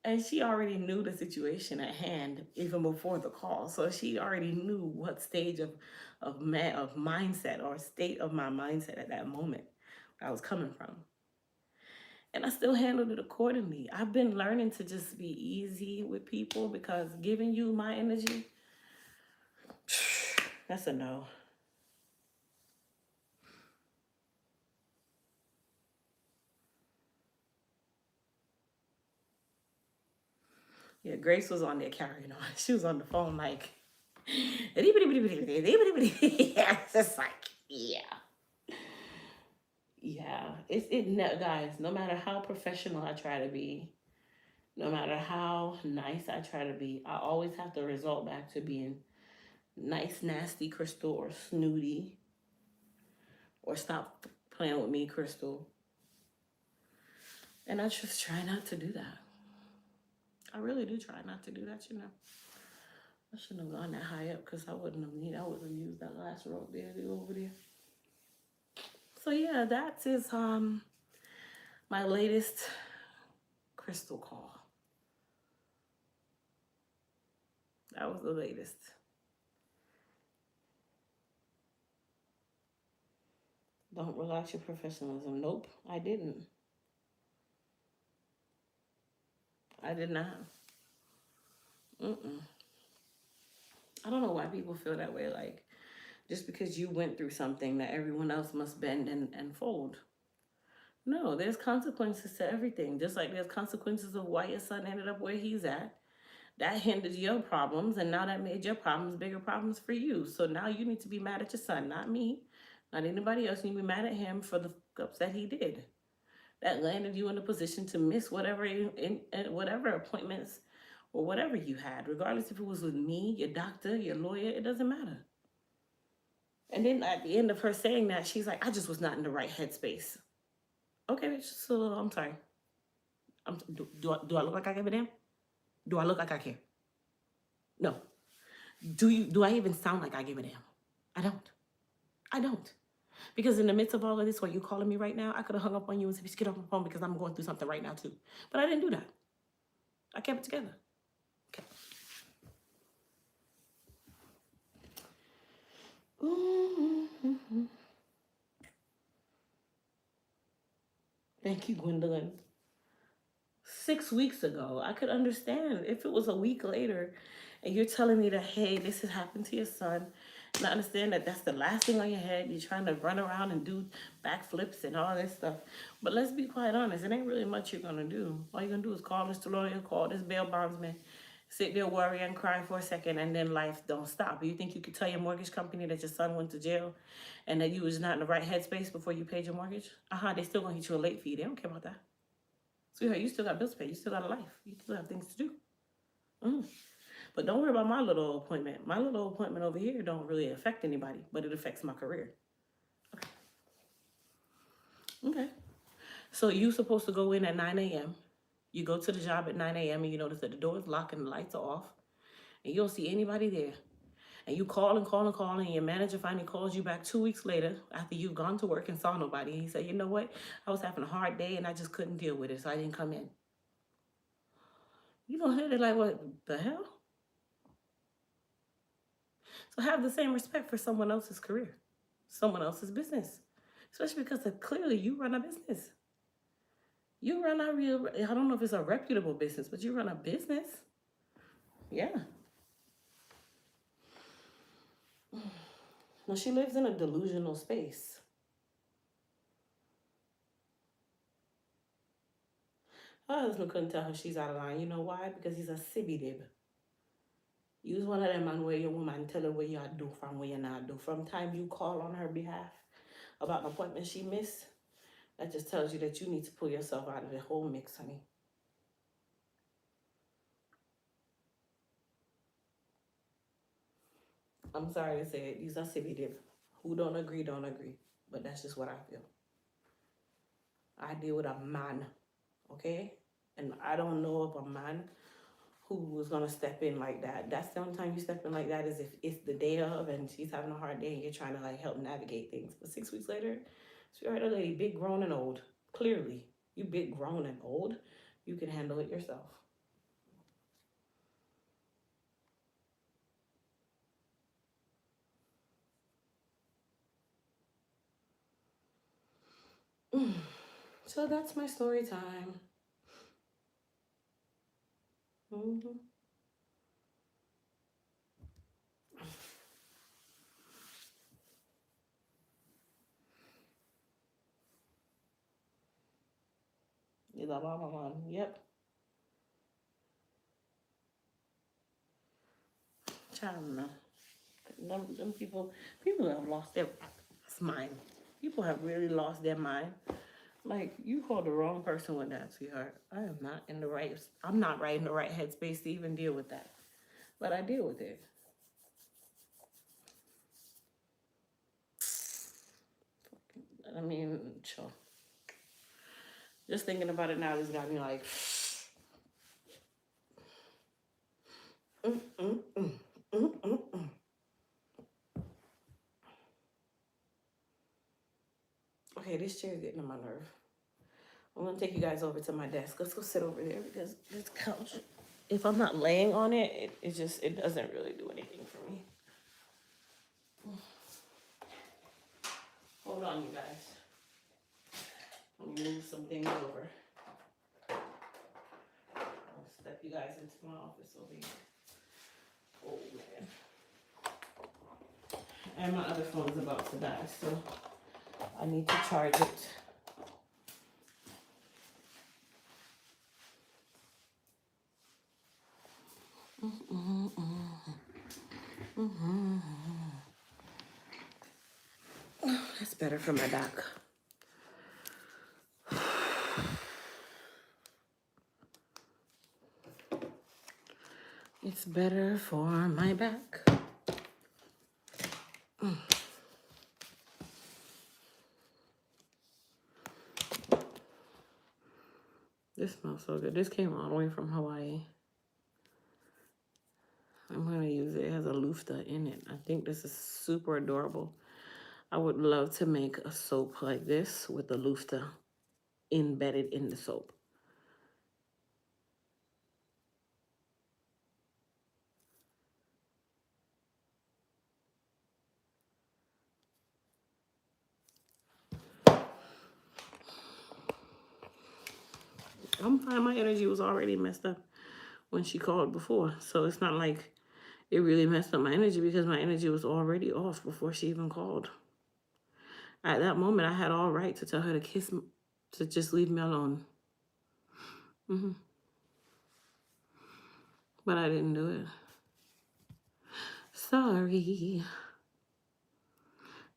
And she already knew the situation at hand even before the call. So she already knew what stage of mindset or state of my mindset at that moment I was coming from. And I still handled it accordingly. I've been learning to just be easy with people, because giving you my energy, that's a no. Yeah, Grace was on there carrying on. She was on the phone like, it's just like, yeah. Yeah, guys, no matter how professional I try to be, no matter how nice I try to be, I always have to resort back to being nice, nasty Crystal or snooty or stop playing with me, Crystal. And I just try not to do that. I really do try not to do that, you know. I shouldn't have gone that high up because I wouldn't have used that last rope there to go over there. So yeah, that is my latest crystal call. That was the latest. Don't relax your professionalism. Nope, I didn't. I did not. I don't know why people feel that way. Like, just because you went through something that everyone else must bend and fold. No, there's consequences to everything. Just like there's consequences of why your son ended up where he's at. That hindered your problems, and now that made your problems bigger problems for you. So now you need to be mad at your son, not me, not anybody else. You need to be mad at him for the ups that he did. That landed you in a position to miss whatever whatever appointments or whatever you had, regardless if it was with me, your doctor, your lawyer. It doesn't matter. And then at the end of her saying that, she's like, I just was not in the right headspace. Okay, so I'm sorry. Do I look like I give a damn? Do I look like I care? No. Do I even sound like I give a damn? I don't. I don't. Because in the midst of all of this, while you calling me right now, I could have hung up on you and said, get off my phone because I'm going through something right now too. But I didn't do that. I kept it together. Okay. Thank you, Gwendolyn. 6 weeks ago, I could understand if it was a week later and you're telling me that, hey, this has happened to your son. And I understand that that's the last thing on your head. You're trying to run around and do backflips and all this stuff. But let's be quite honest, it ain't really much you're going to do. All you're going to do is call this lawyer, call this bail bondsman, sit there, worry and cry for a second, and then life don't stop. You think you could tell your mortgage company that your son went to jail and that you was not in the right headspace before you paid your mortgage? They still going to hit you a late fee. They don't care about that. Sweetheart, you still got bills to pay. You still got a life. You still have things to do. But don't worry about my little appointment. My little appointment over here don't really affect anybody, but it affects my career. Okay. So you supposed to go in at 9 a.m. You go to the job at 9 a.m. and you notice that the door is locked and the lights are off. And you don't see anybody there. And you call and your manager finally calls you back 2 weeks later after you've gone to work and saw nobody. And he said, you know what? I was having a hard day and I just couldn't deal with it, so I didn't come in. You don't hear it like, what the hell? So have the same respect for someone else's career, someone else's business, especially because clearly you run a business. You run I don't know if it's a reputable business, but you run a business. Yeah. Well, she lives in a delusional space. Her husband couldn't tell her she's out of line. You know why? Because he's a sibby-dib. Use one of them man where your woman tell her where you are do from, where you not do. From time you call on her behalf about an appointment she missed, that just tells you that you need to pull yourself out of the whole mix, honey. I'm sorry to say it. These are sibby-dib. Who don't agree, don't agree. But that's just what I feel. I deal with a man, okay? And I don't know of a man who was going to step in like that. That's the only time you step in like that is if it's the day of and she's having a hard day and you're trying to like help navigate things. But 6 weeks later, sweetheart, a lady, big, grown, and old. Clearly, you big, grown, and old. You can handle it yourself. So that's my story time. Yep. Child, no. Them people have lost their mind. People have really lost their mind. Like, you called the wrong person with that, sweetheart. I'm not in the right headspace to even deal with that. But I deal with it. I mean, chill. Just thinking about it now just got me like, mm, mm, mm, mm, mm, mm. Okay, this chair is getting on my nerve. I'm gonna take you guys over to my desk. Let's go sit over there because this couch, if I'm not laying on it, it doesn't really do anything for me. Hold on, you guys. Let me move some things over. I'll step you guys into my office over here. Oh man. And my other phone is about to die, so I need to charge it. That's better for my back. It's better for my back. This smells so good. This came all the way from Hawaii. I'm going to use it. It has a loofah in it. I think this is super adorable. I would love to make a soap like this with the loofah embedded in the soap. I'm fine. My energy was already messed up when she called before. So it's not like it really messed up my energy because my energy was already off before she even called. At that moment, I had all right to tell her to kiss me, to just leave me alone. But I didn't do it. Sorry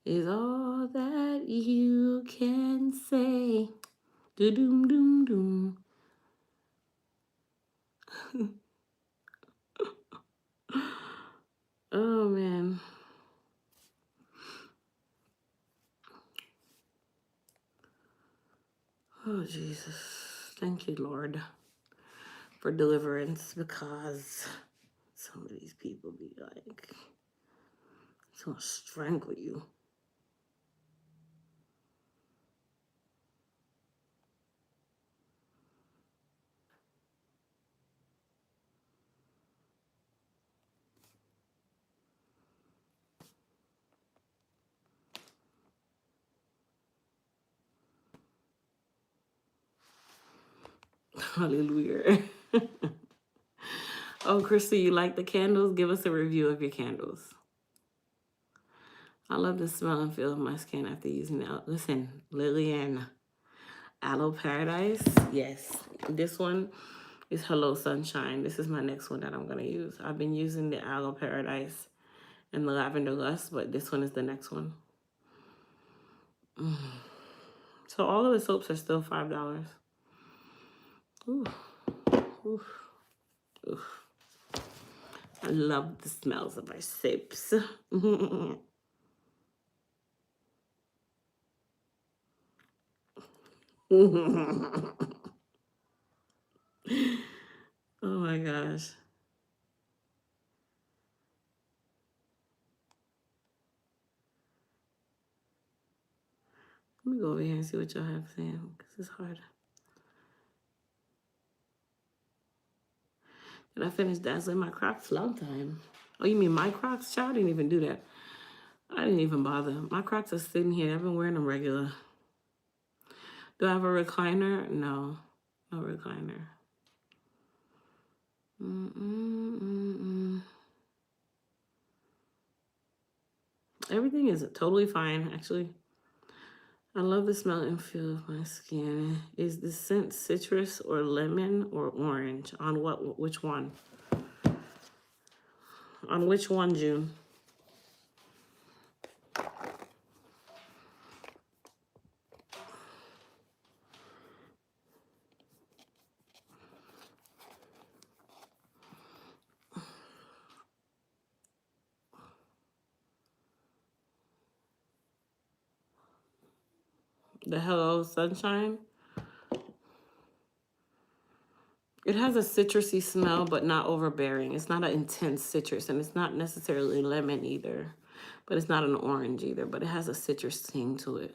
is all that you can say. Do-doom, doom, doom. Oh, man. Oh, Jesus. Thank you, Lord, for deliverance, because some of these people be like, it's gonna strangle you. Hallelujah. Oh, Christy, you like the candles? Give us a review of your candles. I love the smell and feel of my skin after using it. Listen, Lillian, Aloe Paradise. Yes, this one is Hello Sunshine. This is my next one that I'm going to use. I've been using the Aloe Paradise and the Lavender Lust, but this one is the next one. So all of the soaps are still $5. Ooh. Ooh. Ooh. I love the smells of our soaps. Oh my gosh. Let me go over here and see what y'all have saying, because it's hard. Did I finish dazzling my Crocs? Long time. Oh, you mean my Crocs? Child, I didn't even do that. I didn't even bother. My Crocs are sitting here. I've been wearing them regular. Do I have a recliner? No. No recliner. Everything is totally fine, actually. I love the smell and feel of my skin. Is the scent citrus or lemon or orange? On what? Which one? On which one, June? The Hello Sunshine. It has a citrusy smell, but not overbearing. It's not an intense citrus, and it's not necessarily lemon either. But it's not an orange either, but it has a citrus ting to it.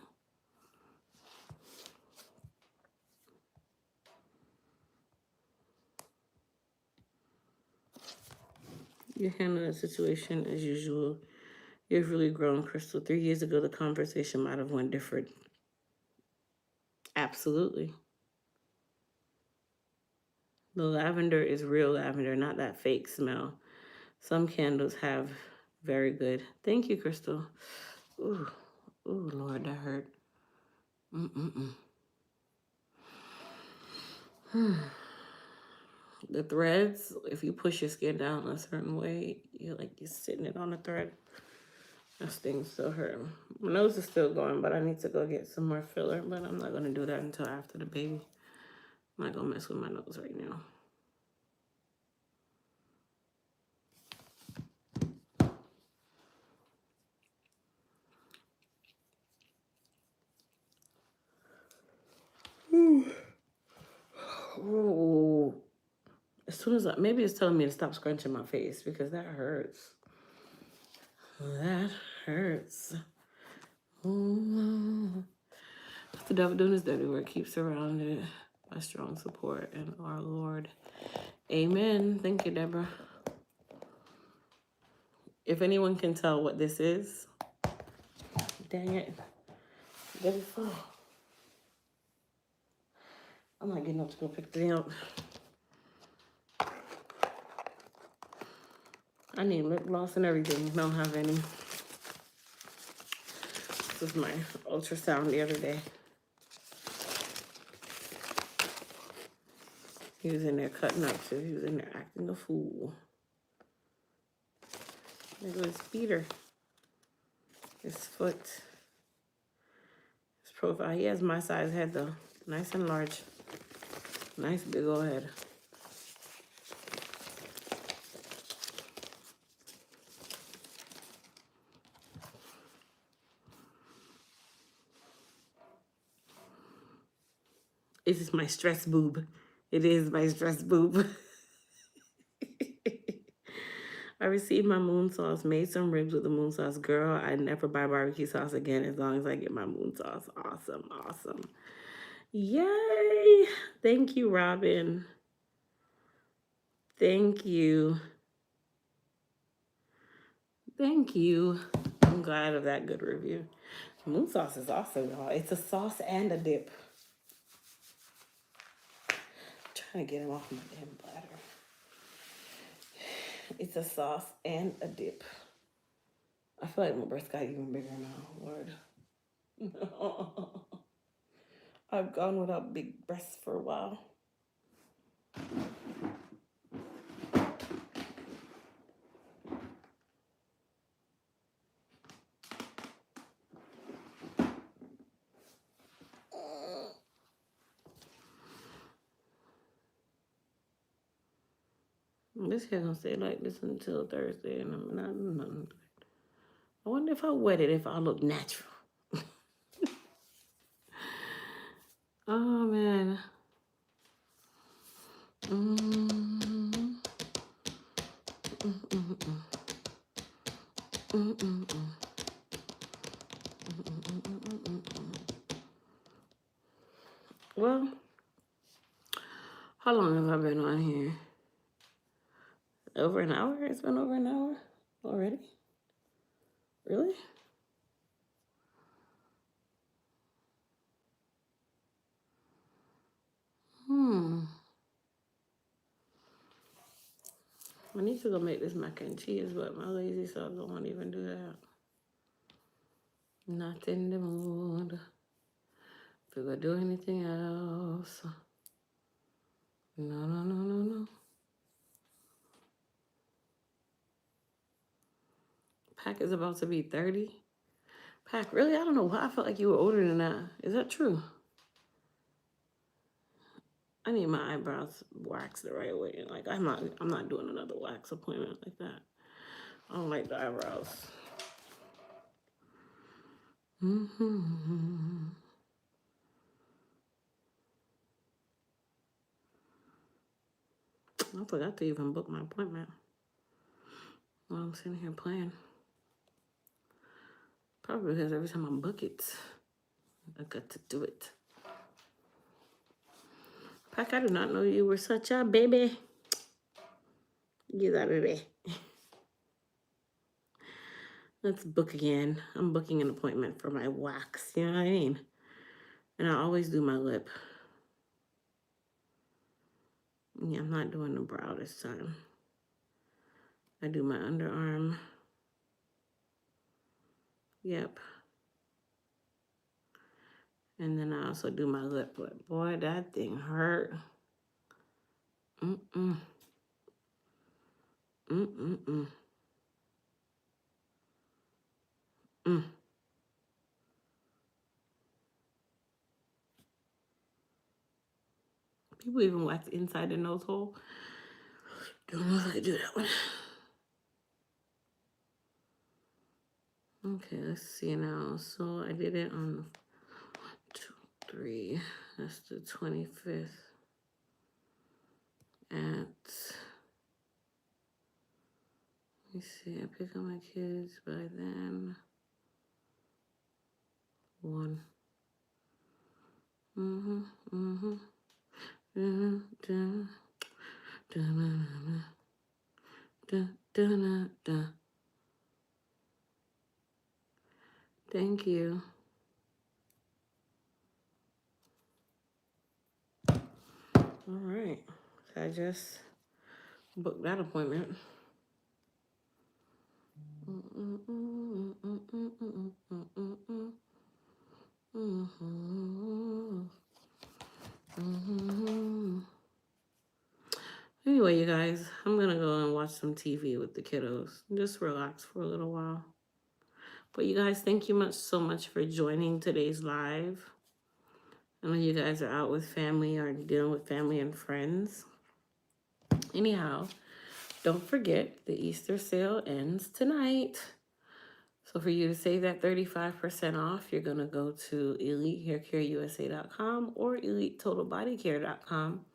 You're handling the situation as usual. You've really grown, Crystal. 3 years ago, the conversation might have went different. Absolutely. The lavender is real lavender, not that fake smell. Some candles have very good. Thank you, Crystal. Ooh, ooh, Lord, that hurt. The threads, if you push your skin down a certain way, you're sitting it on a thread. That sting still hurt. My nose is still going, but I need to go get some more filler. But I'm not gonna do that until after the baby. I'm not gonna mess with my nose right now. Ooh. As soon as maybe it's telling me to stop scrunching my face because that hurts. That hurts. Ooh. The devil doing his dirty work. Keep surrounded by strong support and our Lord. Amen. Thank you, Deborah. If anyone can tell what this is, dang it. Let it fall. I'm not getting up to go pick the up. I need lip gloss and everything. Don't have any. This was my ultrasound the other day. He was in there cutting up, so he was in there acting a fool. There goes Peter. His foot. His profile. He has my size head though. Nice and large. Nice big old head. This is my stress boob. It is my stress boob. I received my moon sauce, made some ribs with the moon sauce. Girl, I never buy barbecue sauce again as long as I get my moon sauce. Awesome, awesome. Yay! Thank you, Robin. Thank you. Thank you. I'm glad of that good review. Moon sauce is awesome, y'all. It's a sauce and a dip. Trying to get him off my damn bladder. It's a sauce and a dip. I feel like my breast got even bigger now, Lord. I've gone without big breasts for a while. This hair gonna stay like this until Thursday, and I'm not nothing. I wonder if I wet it, if I look natural. Oh man. Well, how long have I been on here? Over an hour? It's been over an hour already? Really? I need to go make this mac and cheese, but my lazy self don't want to even do that. Not in the mood. If we're gonna do anything else. No. Pack is about to be 30. Pack, really? I don't know why I felt like you were older than that. Is that true? I need my eyebrows waxed the right way. Like I'm not doing another wax appointment like that. I don't like the eyebrows. I forgot to even book my appointment while I'm sitting here playing. Probably because every time I book it, I got to do it. Pac, I did not know you were such a baby. You're that baby. Let's book again. I'm booking an appointment for my wax. You know what I mean? And I always do my lip. Yeah, I'm not doing the brow this time. I do my underarm. Yep. And then I also do my lip. But boy, that thing hurt. Mm-mm. Mm-mm-mm. Mm. People even wax inside the nose hole. Don't know if I could do that one. Okay, let's see now. So I did it on 2, 3. That's the 25th. Let me see. I pick up my kids by then. 1. Thank you. All right. So I just booked that appointment. Anyway, you guys, I'm gonna go and watch some TV with the kiddos. Just relax for a little while. But you guys, thank you so much for joining today's live. I know you guys are out with family or dealing with family and friends. Anyhow, don't forget the Easter sale ends tonight. So for you to save that 35% off, you're going to go to EliteHairCareUSA.com or EliteTotalBodyCare.com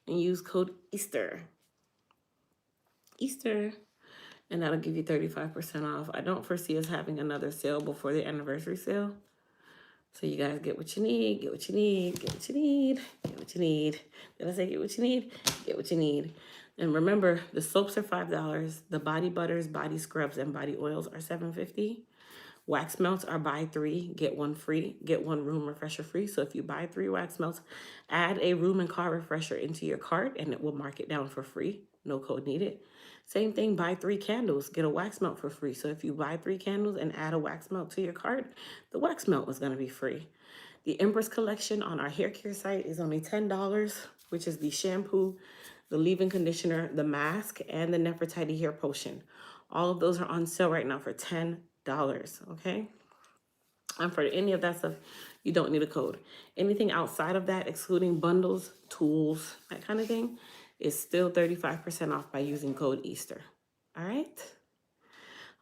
and use code Easter. Easter. And that'll give you 35% off. I don't foresee us having another sale before the anniversary sale. So you guys get what you need, get what you need, get what you need, get what you need. Did I say get what you need? Get what you need. And remember, the soaps are $5. The body butters, body scrubs, and body oils are $7.50. Wax melts are buy 3, get 1 free, get 1 room refresher free. So if you buy 3 wax melts, add a room and car refresher into your cart and it will mark it down for free. No code needed. Same thing, buy 3 candles, get a wax melt for free. So if you buy 3 candles and add a wax melt to your cart, the wax melt is going to be free. The Empress collection on our hair care site is only $10, which is the shampoo, the leave-in conditioner, the mask, and the Nefertiti hair potion. All of those are on sale right now for $10, okay? And for any of that stuff, you don't need a code. Anything outside of that, excluding bundles, tools, that kind of thing, is still 35% off by using code Easter. All right?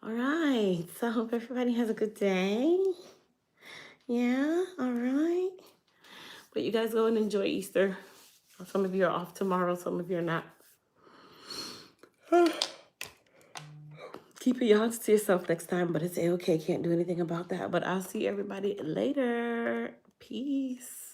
All right. So I hope everybody has a good day. Yeah, all right. But you guys go and enjoy Easter. Some of you are off tomorrow, some of you are not. Keep your yawns to yourself next time, but it's okay. Can't do anything about that. But I'll see everybody later. Peace.